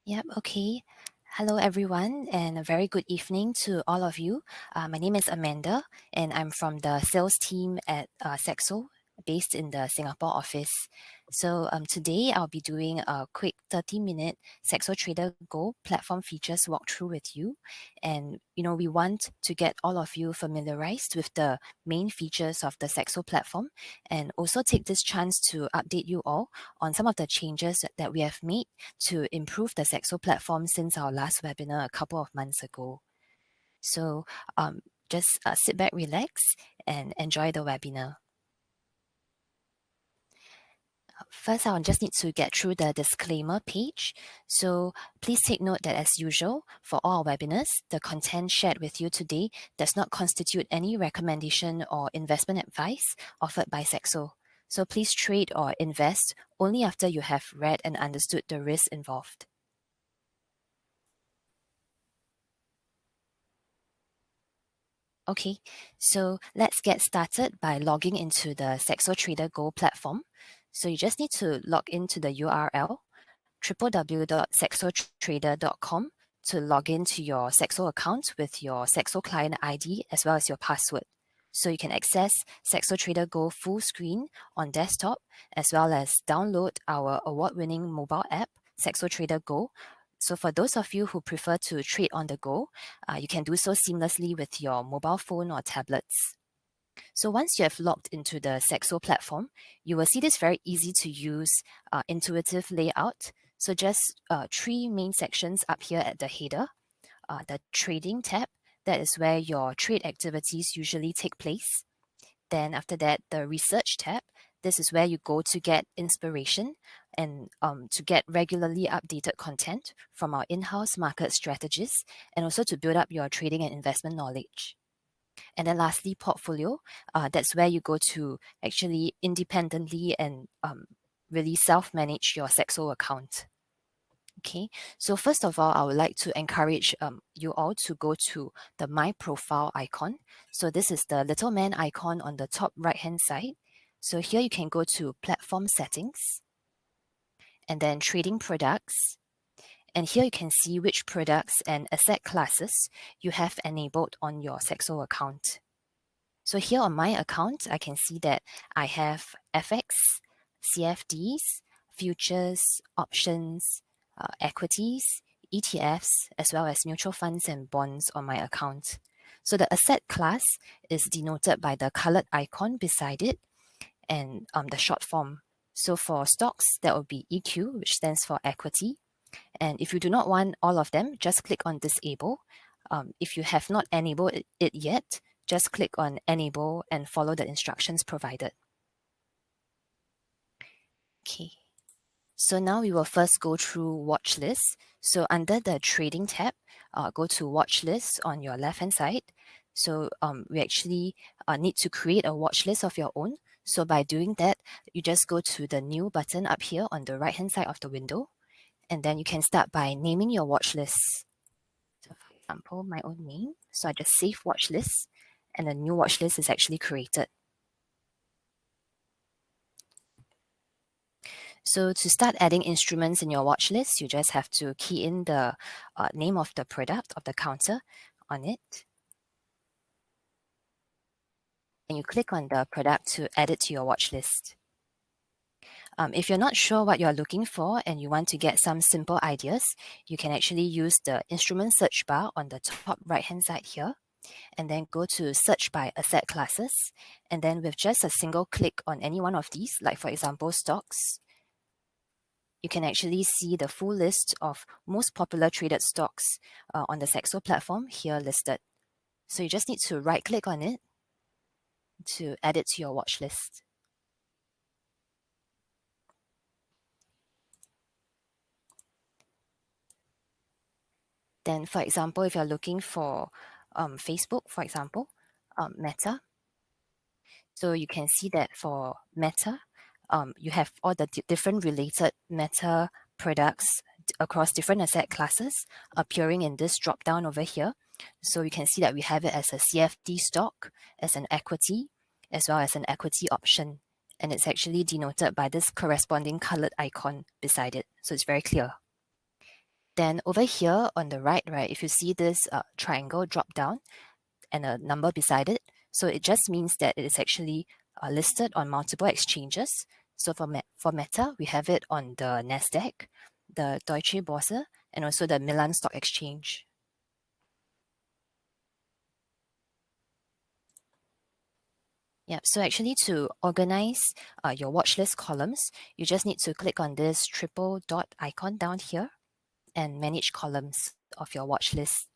Yep, okay. Hello, everyone, and a very good evening to all of you. My name is Amanda, and I'm from the sales team at Saxo, based in the Singapore office. So today I'll be doing a quick 30-minute SaxoTraderGO platform features walkthrough with you. And, we want to get all of you familiarized with the main features of the Saxo platform and also take this chance to update you all on some of the changes that we have made to improve the Saxo platform since our last webinar a couple of months ago. So just sit back, relax, and enjoy the webinar. First, I'll just need to get through the disclaimer page. So please take note that as usual, for all our webinars, the content shared with you today does not constitute any recommendation or investment advice offered by Saxo. So please trade or invest only after you have read and understood the risks involved. Okay, so let's get started by logging into the SaxoTraderGO platform. So you just need to log into the URL www.saxotrader.com to log into your Saxo account with your Saxo client ID as well as your password. So you can access SaxoTraderGO full screen on desktop as well as download our award-winning mobile app, SaxoTraderGO. So for those of you who prefer to trade on the go, you can do so seamlessly with your mobile phone or tablets. So once you have logged into the Saxo platform, you will see this very easy to use intuitive layout. So just three main sections up here at the header. The trading tab, that is where your trade activities usually take place. Then after that, the research tab, this is where you go to get inspiration and to get regularly updated content from our in-house market strategists and also to build up your trading and investment knowledge. And then lastly, portfolio, that's where you go to actually independently and really self-manage your Saxo account. Okay, so first of all, I would like to encourage you all to go to the My Profile icon. So this is the little man icon on the top right-hand side. So here you can go to Platform Settings and then Trading Products. And here you can see which products and asset classes you have enabled on your Saxo account. So here on my account, I can see that I have FX, CFDs, futures, options, equities, ETFs, as well as mutual funds and bonds on my account. So the asset class is denoted by the colored icon beside it and the short form. So for stocks, that will be EQ, which stands for equity. And if you do not want all of them, just click on disable. If you have not enabled it yet, just click on enable and follow the instructions provided. Okay. So now we will first go through watch lists. So under the trading tab, go to watch list on your left-hand side. So we actually need to create a watch list of your own. So by doing that, you just go to the new button up here on the right-hand side of the window. And then you can start by naming your watch list. So for example, my own name. So I just save watch list and a new watch list is actually created. So to start adding instruments in your watch list, you just have to key in the name of the product of the counter on it. And you click on the product to add it to your watch list. If you're not sure what you're looking for and you want to get some simple ideas, you can actually use the instrument search bar on the top right-hand side here, and then go to search by asset classes. And then with just a single click on any one of these, like for example, stocks, you can actually see the full list of most popular traded stocks on the Saxo platform here listed. So you just need to right-click on it to add it to your watch list. Then, for example, if you're looking for Facebook, for example, Meta, so you can see that for Meta, you have all the different related Meta products across different asset classes appearing in this drop down over here. So you can see that we have it as a CFD stock, as an equity, as well as an equity option. And it's actually denoted by this corresponding colored icon beside it. So it's very clear. Then over here on the right, if you see this triangle drop down and a number beside it, so it just means that it is actually listed on multiple exchanges. So for Meta, we have it on the Nasdaq, the Deutsche Börse, and also the Milan Stock Exchange. Yeah, so actually to organize your watchlist columns, you just need to click on this triple dot icon down here and manage columns of your watch list.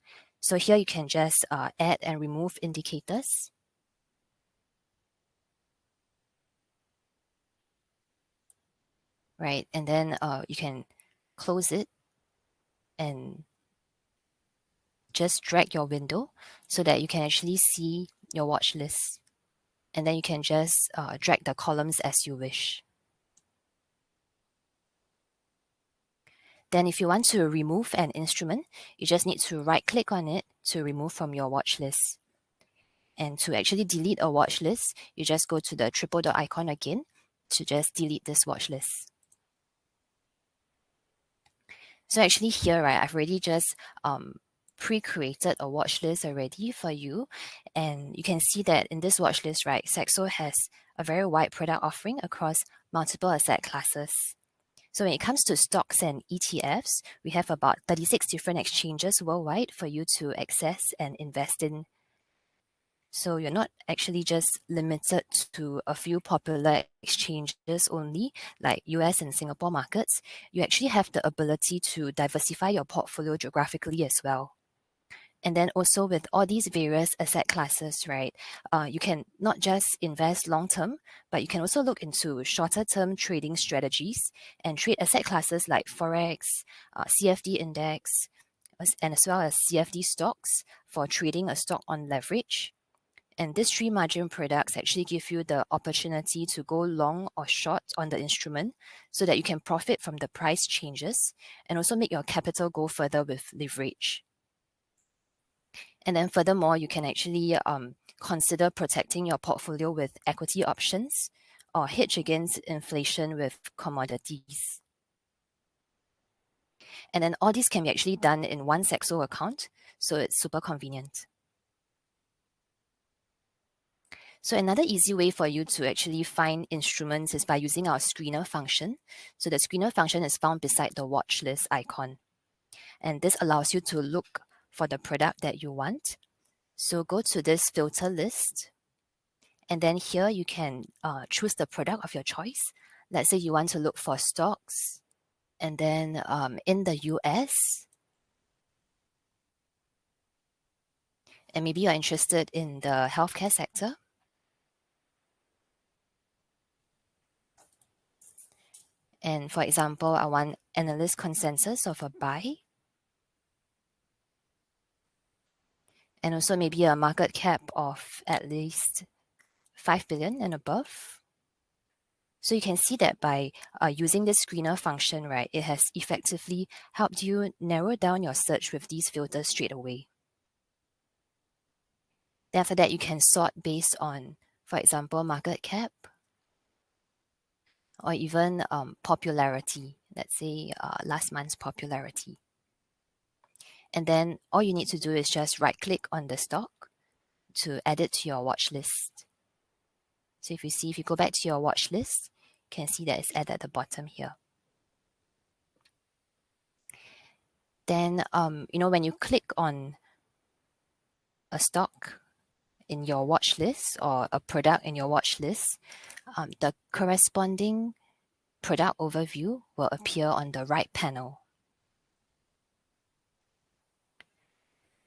So here you can just add and remove indicators. Right, and then you can close it and just drag your window so that you can actually see your watch list. And then you can just drag the columns as you wish. Then if you want to remove an instrument, you just need to right click on it to remove from your watch list. And to actually delete a watch list, you just go to the triple dot icon again to just delete this watch list. So actually here, right, I've already just pre-created a watch list already for you. And you can see that in this watch list, right, Saxo has a very wide product offering across multiple asset classes. So when it comes to stocks and ETFs, we have about 36 different exchanges worldwide for you to access and invest in. So you're not actually just limited to a few popular exchanges only, like US and Singapore markets. You actually have the ability to diversify your portfolio geographically as well. And then also with all these various asset classes, right, you can not just invest long term, but you can also look into shorter term trading strategies and trade asset classes like Forex, CFD index, and as well as CFD stocks for trading a stock on leverage. And these three margin products actually give you the opportunity to go long or short on the instrument so that you can profit from the price changes and also make your capital go further with leverage. And then furthermore, you can actually consider protecting your portfolio with equity options or hedge against inflation with commodities. And then all this can be actually done in one Saxo account, so it's super convenient. So another easy way for you to actually find instruments is by using our screener function. So the screener function is found beside the watch list icon. And this allows you to look for the product that you want. So go to this filter list. And then here you can choose the product of your choice. Let's say you want to look for stocks. And then in the US, and maybe you're interested in the healthcare sector. And for example, I want analyst consensus of a buy. And also maybe a market cap of at least 5 billion and above. So you can see that by using this screener function, right, it has effectively helped you narrow down your search with these filters straight away. Then after that, you can sort based on, for example, market cap or even popularity, let's say last month's popularity. And then all you need to do is just right click on the stock to add it to your watch list. So if you go back to your watch list, you can see that it's added at the bottom here. Then, when you click on a stock in your watch list or a product in your watch list, the corresponding product overview will appear on the right panel.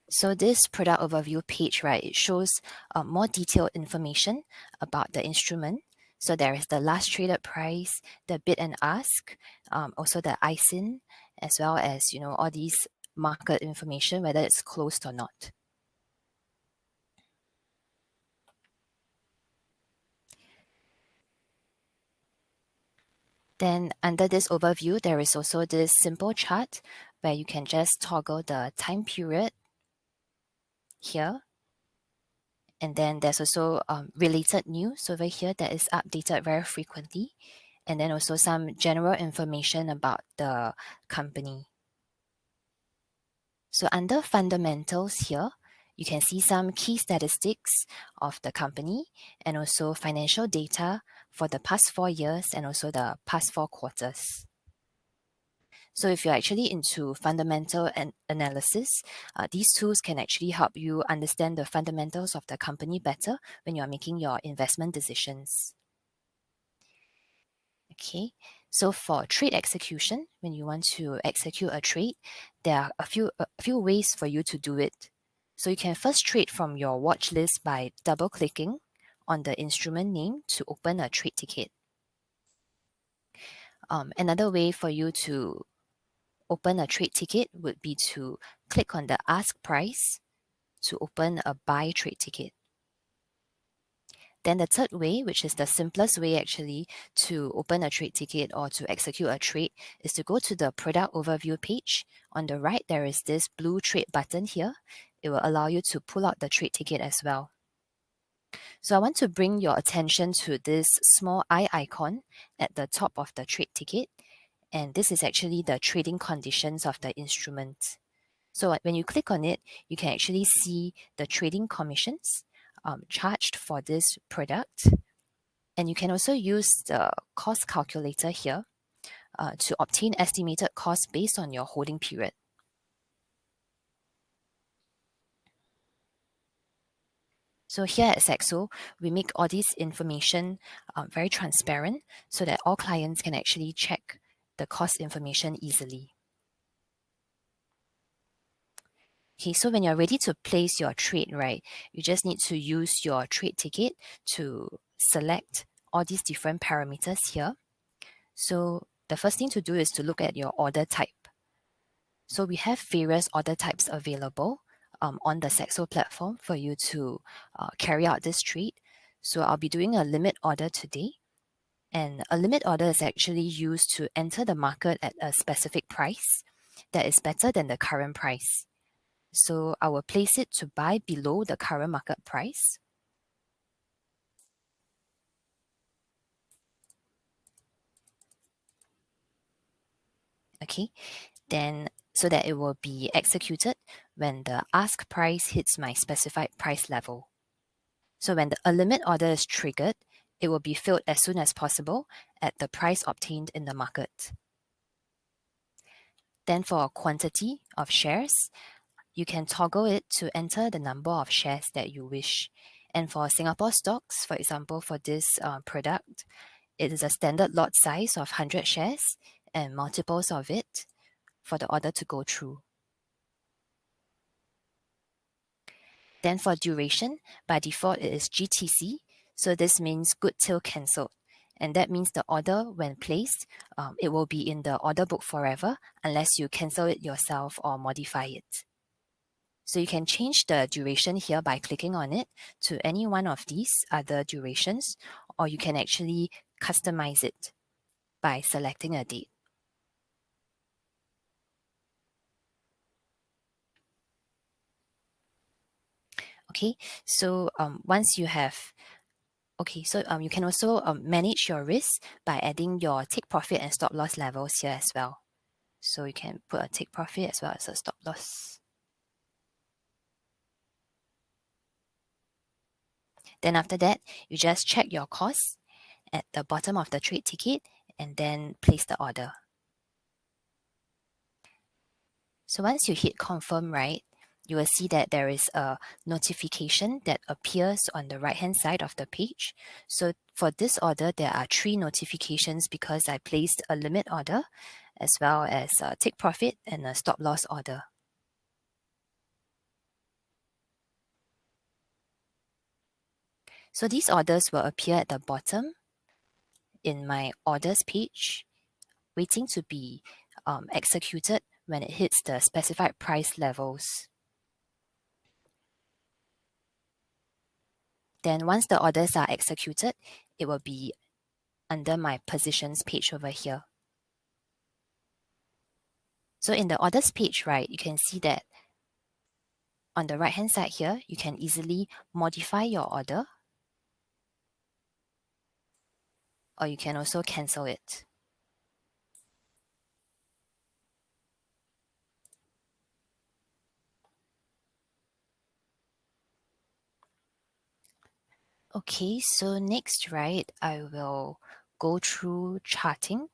So this product overview page, right, it shows more detailed information about the instrument. So there is the last traded price, the bid and ask, also the ISIN, as well as, all these market information, whether it's closed or not. Then under this overview, there is also this simple chart where you can just toggle the time period here. And then there's also related news over here that is updated very frequently. And then also some general information about the company. So under fundamentals here, you can see some key statistics of the company and also financial data for the past 4 years and also the past 4 quarters. So if you're actually into fundamental analysis, these tools can actually help you understand the fundamentals of the company better when you're making your investment decisions. Okay, so for trade execution, when you want to execute a trade, there are a few ways for you to do it. So you can first trade from your watch list by double-clicking on the instrument name to open a trade ticket. Another way for you to open a trade ticket would be to click on the ask price to open a buy trade ticket. Then the third way, which is the simplest way actually to open a trade ticket or to execute a trade, is to go to the product overview page. On the right, there is this blue trade button here. It will allow you to pull out the trade ticket as well. So I want to bring your attention to this small eye icon at the top of the trade ticket. And this is actually the trading conditions of the instrument. So when you click on it, you can actually see the trading commissions charged for this product. And you can also use the cost calculator here to obtain estimated costs based on your holding period. So here at Saxo, we make all this information very transparent so that all clients can actually check the cost information easily. Okay, so when you're ready to place your trade, right, you just need to use your trade ticket to select all these different parameters here. So the first thing to do is to look at your order type. So we have various order types available on the Saxo platform for you to carry out this trade. So I'll be doing a limit order today. And a limit order is actually used to enter the market at a specific price that is better than the current price. So I will place it to buy below the current market price. Okay, then so that it will be executed when the ask price hits my specified price level. So when a limit order is triggered, it will be filled as soon as possible at the price obtained in the market. Then for a quantity of shares, you can toggle it to enter the number of shares that you wish. And for Singapore stocks, for example, for this product, it is a standard lot size of 100 shares and multiples of it for the order to go through. Then for duration, by default, it is GTC. So this means good till cancelled. And that means the order, when placed, it will be in the order book forever unless you cancel it yourself or modify it. So you can change the duration here by clicking on it to any one of these other durations, or you can actually customize it by selecting a date. Okay, so once you have you can also manage your risk by adding your take profit and stop loss levels here as well. So you can put a take profit as well as a stop loss. Then after that, you just check your costs at the bottom of the trade ticket and then place the order. So once you hit confirm, right, you will see that there is a notification that appears on the right hand side of the page. So for this order, there are 3 notifications because I placed a limit order as well as a take profit and a stop loss order. So these orders will appear at the bottom in my orders page, waiting to be executed when it hits the specified price levels. Then once the orders are executed, it will be under my positions page over here. So in the orders page, right, you can see that on the right hand side here, you can easily modify your order, or you can also cancel it. Okay, so next, right, I will go through charting.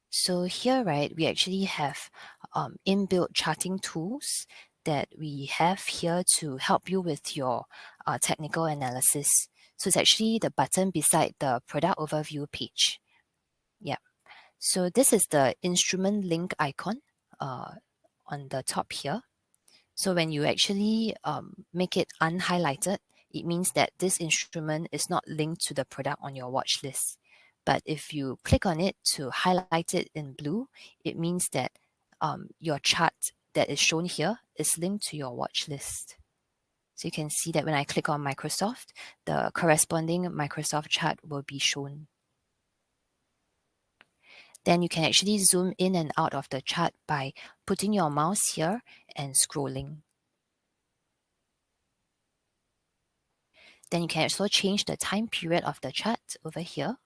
So here, right, we actually have inbuilt charting tools that we have here to help you with your technical analysis. So it's actually the button beside the product overview page. Yeah. So this is the instrument link icon on the top here. So when you actually make it unhighlighted, it means that this instrument is not linked to the product on your watch list. But if you click on it to highlight it in blue, it means that your chart that is shown here is linked to your watch list. So you can see that when I click on Microsoft, the corresponding Microsoft chart will be shown. Then you can actually zoom in and out of the chart by putting your mouse here and scrolling. Then you can also change the time period of the chart over here.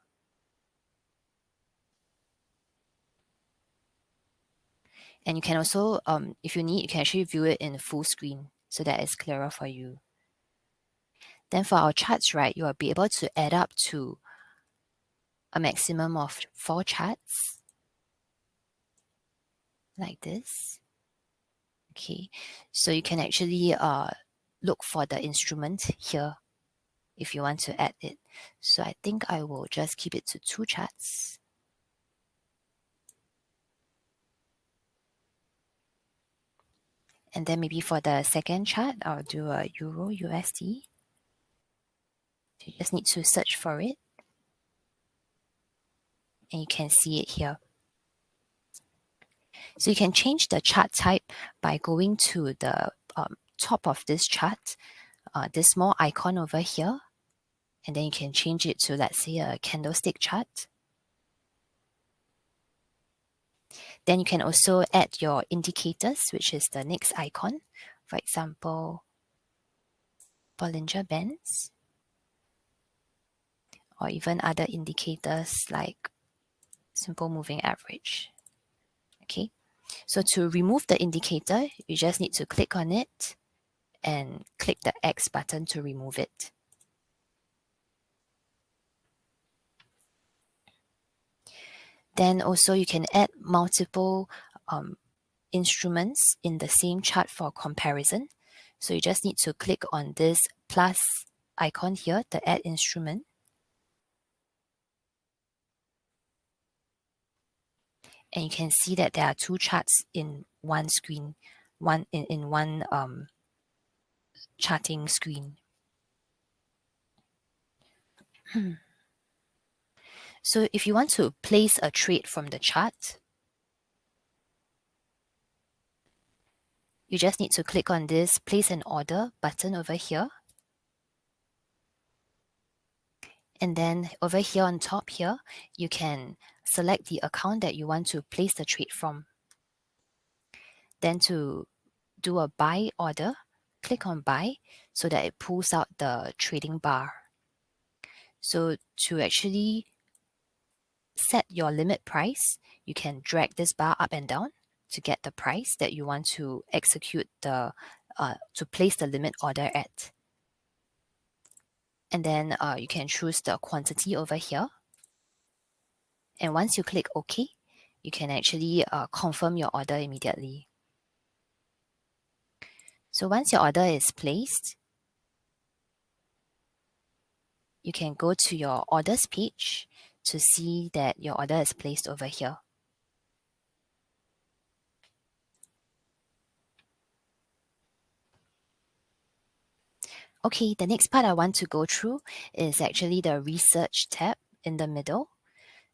And you can also, if you need, you can actually view it in full screen so that it's clearer for you. Then for our charts, right, you will be able to add up to a maximum of 4 charts like this. Okay, so you can actually look for the instrument here if you want to add it. So I think I will just keep it to 2 charts. And then maybe for the second chart, I'll do a Euro USD. You just need to search for it. And you can see it here. So you can change the chart type by going to the top of this chart, this small icon over here. And then you can change it to, let's say, a candlestick chart. Then you can also add your indicators, which is the next icon. For example, Bollinger Bands, or even other indicators like simple moving average. Okay, so to remove the indicator, you just need to click on it and click the X button to remove it. Then also you can add multiple instruments in the same chart for comparison. So you just need to click on this plus icon here, the add instrument. And you can see that there are 2 charts in one screen, one in one charting screen. So if you want to place a trade from the chart, you just need to click on this place an order button over here. And then over here on top here, you can select the account that you want to place the trade from. Then to do a buy order, click on buy so that it pulls out the trading bar. So to actually set your limit price, you can drag this bar up and down to get the price that you want to execute the to place the limit order at. And then you can choose the quantity over here. And once you click OK, you can actually confirm your order immediately. So once your order is placed, you can go to your orders page to see that your order is placed over here. Okay, the next part I want to go through is actually the research tab in the middle.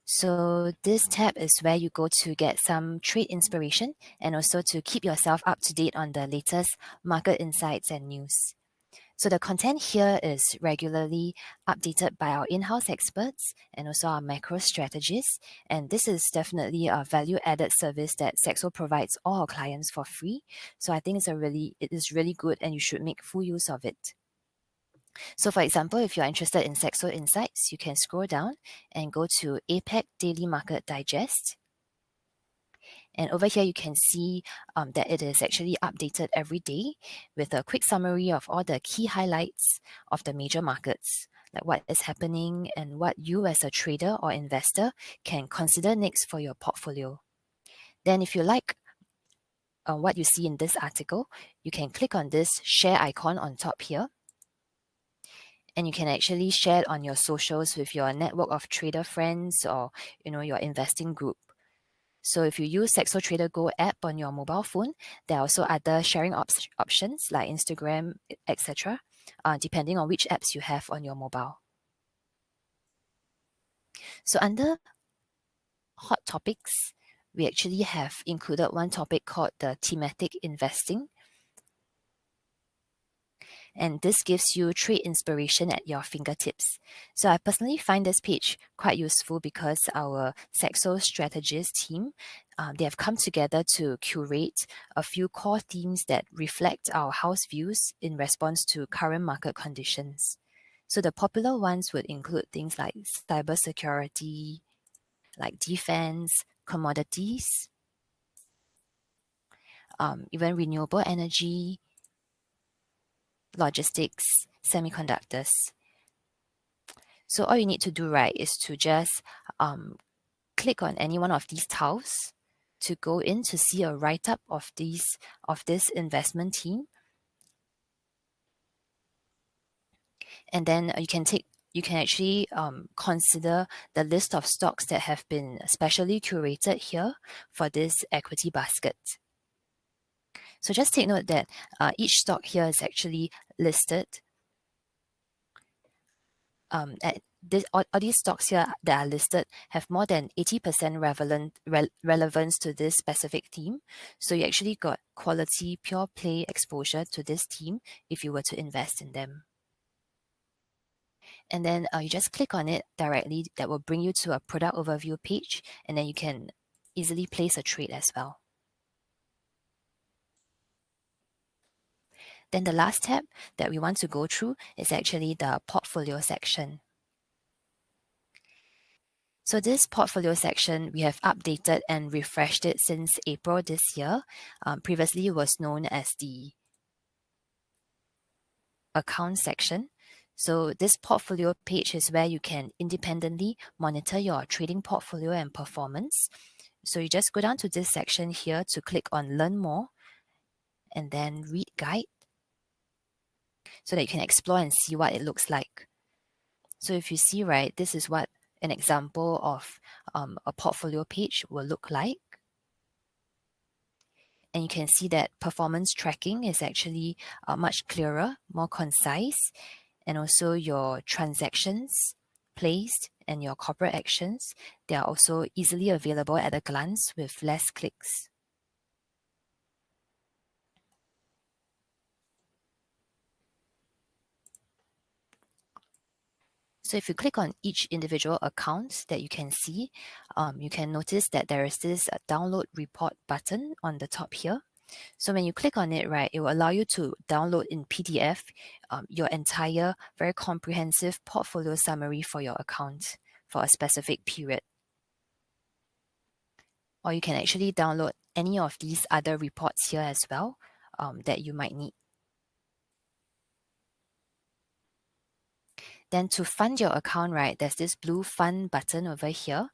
So this tab is where you go to get some trade inspiration and also to keep yourself up to date on the latest market insights and news. So the content here is regularly updated by our in-house experts and also our macro strategists. And this is definitely a value-added service that Saxo provides all our clients for free. So I think it is really good and you should make full use of it. So for example, if you're interested in Saxo Insights, you can scroll down and go to APEC Daily Market Digest. And over here, you can see that it is actually updated every day with a quick summary of all the key highlights of the major markets, like what is happening and what you as a trader or investor can consider next for your portfolio. Then if you like what you see in this article, you can click on this share icon on top here. And you can actually share it on your socials with your network of trader friends or your investing group. So if you use SaxoTraderGO app on your mobile phone, there are also other sharing options like Instagram, etc., depending on which apps you have on your mobile. So under hot topics, we actually have included one topic called the thematic investing. And this gives you trade inspiration at your fingertips. So I personally find this page quite useful because our Saxo strategist team, they have come together to curate a few core themes that reflect our house views in response to current market conditions. So the popular ones would include things like cybersecurity, like defense, commodities, even renewable energy, logistics, semiconductors. So all you need to do, right, is to just click on any one of these tiles to go in to see a write-up of this investment team. And then you can actually consider the list of stocks that have been specially curated here for this equity basket. So just take note that each stock here is actually listed at all these stocks here that are listed have more than 80% relevance to this specific theme. So you actually got quality pure play exposure to this theme if you were to invest in them. And then you just click on it directly. That will bring you to a product overview page, and then you can easily place a trade as well. Then the last tab that we want to go through is actually the portfolio section. So this portfolio section, we have updated and refreshed it since April this year. Previously, it was known as the account section. So this portfolio page is where you can independently monitor your trading portfolio and performance. So you just go down to this section here to click on Learn More and then Read Guide so that you can explore and see what it looks like. So if you see, right, this is what an example of a portfolio page will look like. And you can see that performance tracking is actually much clearer, more concise, and also your transactions placed and your corporate actions, they are also easily available at a glance with less clicks. So if you click on each individual account that you can see, you can notice that there is this download report button on the top here. So when you click on it, right, it will allow you to download in PDF your entire very comprehensive portfolio summary for your account for a specific period. Or you can actually download any of these other reports here as well that you might need. Then to fund your account, right, there's this blue fund button over here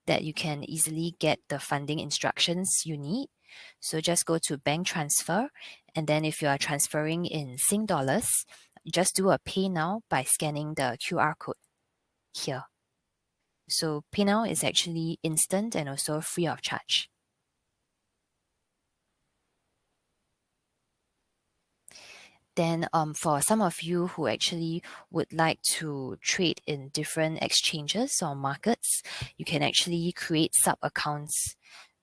that you can easily get the funding instructions you need. So just go to bank transfer, and then if you are transferring in Sing dollars, just do a pay now by scanning the QR code here. So pay now is actually instant and also free of charge. Then for some of you who actually would like to trade in different exchanges or markets, you can actually create sub-accounts.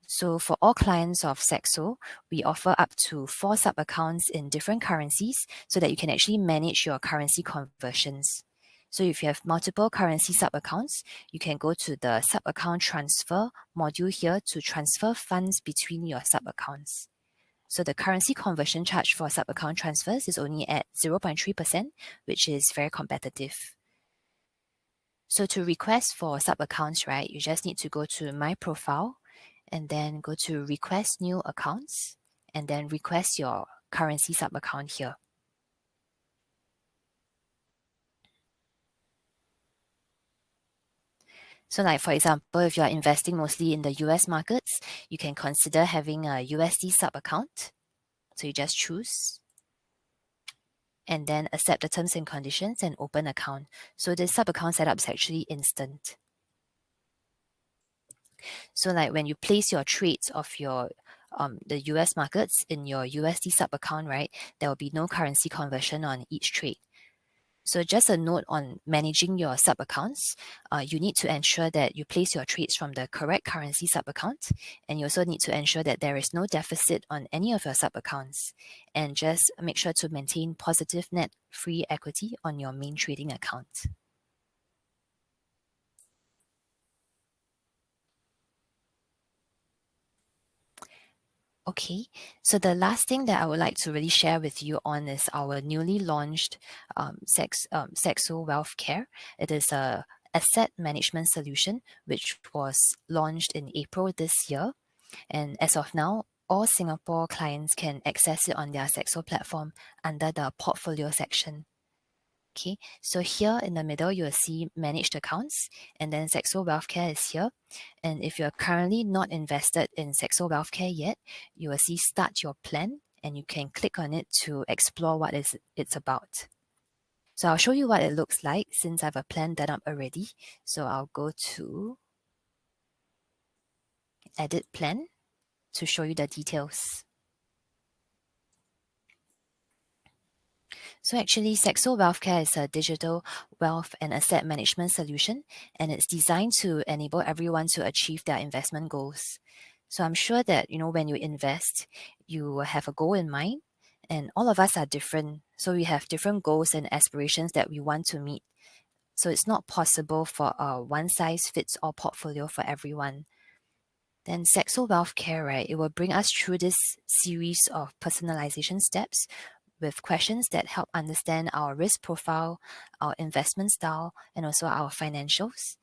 So for all clients of Saxo, we offer up to 4 sub-accounts in different currencies so that you can actually manage your currency conversions. So if you have multiple currency sub-accounts, you can go to the sub-account transfer module here to transfer funds between your sub-accounts. So the currency conversion charge for sub-account transfers is only at 0.3%, which is very competitive. So to request for sub-accounts, right, you just need to go to My Profile and then go to request new accounts, and then request your currency sub account here. So like for example, if you are investing mostly in the US markets, you can consider having a USD sub account. So you just choose and then accept the terms and conditions and open account. So the sub account setup is actually instant. So like when you place your trades of your the US markets in your USD sub account, right, there will be no currency conversion on each trade. So just a note on managing your sub accounts, you need to ensure that you place your trades from the correct currency sub account, and you also need to ensure that there is no deficit on any of your sub accounts, and just make sure to maintain positive net free equity on your main trading account. Okay, so the last thing that I would like to really share with you on is our newly launched Saxo Wealth Care. It is a asset management solution which was launched in April this year, and as of now, all Singapore clients can access it on their Saxo platform under the portfolio section. Okay, so here in the middle, you'll see managed accounts, and then Saxo Wealth Care is here. And if you're currently not invested in Saxo Wealth Care yet, you will see start your plan, and you can click on it to explore what it's about. So I'll show you what it looks like since I have a plan done up already. So I'll go to edit plan to show you the details. So actually, Saxo Wealth Care is a digital wealth and asset management solution, and it's designed to enable everyone to achieve their investment goals. So I'm sure that, when you invest, you will have a goal in mind, and all of us are different. So we have different goals and aspirations that we want to meet. So it's not possible for a one-size-fits-all portfolio for everyone. Then Saxo Wealth Care, right, it will bring us through this series of personalization steps with questions that help understand our risk profile, our investment style, and also our financials.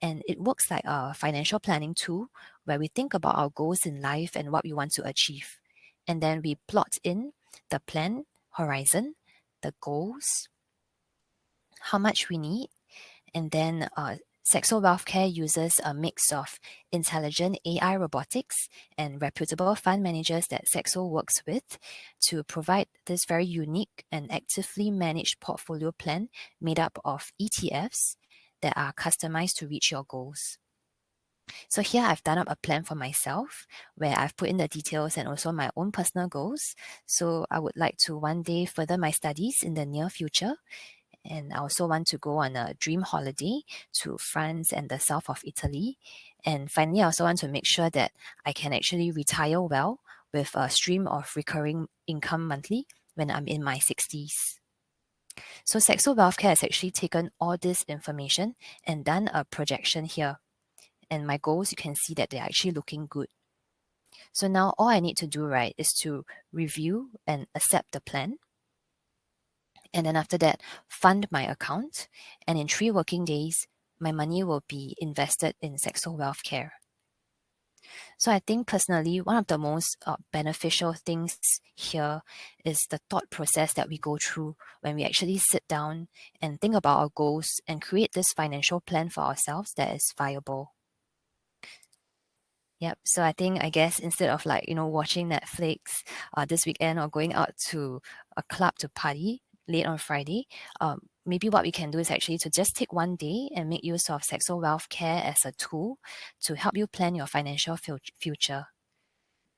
And it works like a financial planning tool where we think about our goals in life and what we want to achieve. And then we plot in the plan horizon, the goals, how much we need, and then Saxo Wealth Care uses a mix of intelligent AI robotics and reputable fund managers that Saxo works with to provide this very unique and actively managed portfolio plan made up of ETFs that are customized to reach your goals. So here I've done up a plan for myself where I've put in the details and also my own personal goals. So I would like to one day further my studies in the near future. And I also want to go on a dream holiday to France and the south of Italy. And finally, I also want to make sure that I can actually retire well with a stream of recurring income monthly when I'm in my 60s. So Saxo Wealth Care has actually taken all this information and done a projection here. And my goals, you can see that they're actually looking good. So now all I need to do, right, is to review and accept the plan. And then after that, fund my account. And in 3 working days, my money will be invested in Saxo Wealth Care. So I think personally, one of the most beneficial things here is the thought process that we go through when we actually sit down and think about our goals and create this financial plan for ourselves that is viable. Yep. So I guess instead of watching Netflix this weekend or going out to a club to party late on Friday, maybe what we can do is actually to just take one day and make use of Saxo Wealth Care as a tool to help you plan your financial future.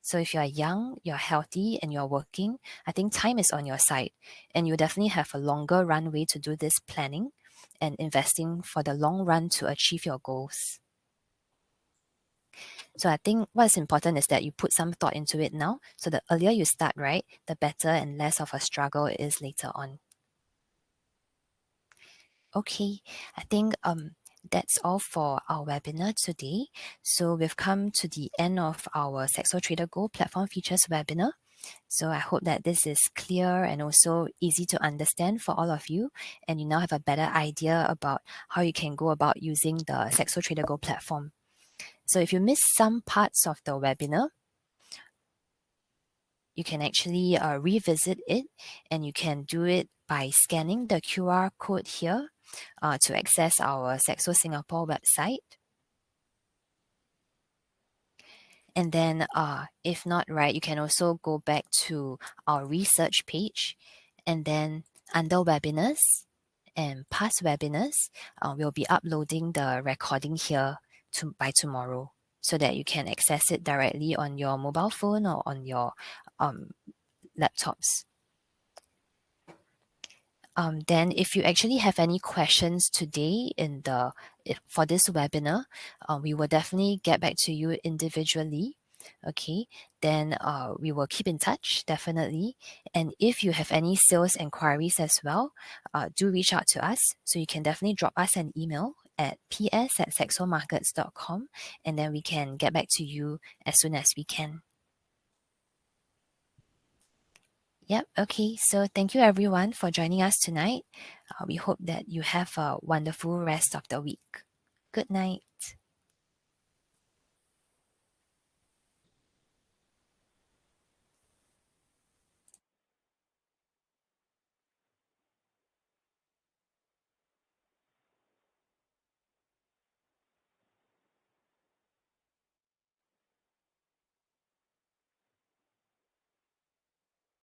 So if you're young, you're healthy, and you're working, I think time is on your side, and you definitely have a longer runway to do this planning and investing for the long run to achieve your goals. So I think what's important is that you put some thought into it now. So the earlier you start, right, the better and less of a struggle it is later on. Okay, I think that's all for our webinar today. So we've come to the end of our SaxoTraderGO platform features webinar. So I hope that this is clear and also easy to understand for all of you, and you now have a better idea about how you can go about using the SaxoTraderGO platform. So if you miss some parts of the webinar, you can actually revisit it, and you can do it by scanning the QR code here to access our Saxo Singapore website. And then if not, right, you can also go back to our research page, and then under webinars and past webinars, we'll be uploading the recording here by tomorrow, so that you can access it directly on your mobile phone or on your laptops. Then if you actually have any questions today for this webinar, we will definitely get back to you individually. Okay, then we will keep in touch, definitely. And if you have any sales inquiries as well, do reach out to us. So you can definitely drop us an email at ps@saxomarkets.com, and then we can get back to you as soon as we can. Yep. Okay. So thank you everyone for joining us tonight. We hope that you have a wonderful rest of the week. Good night.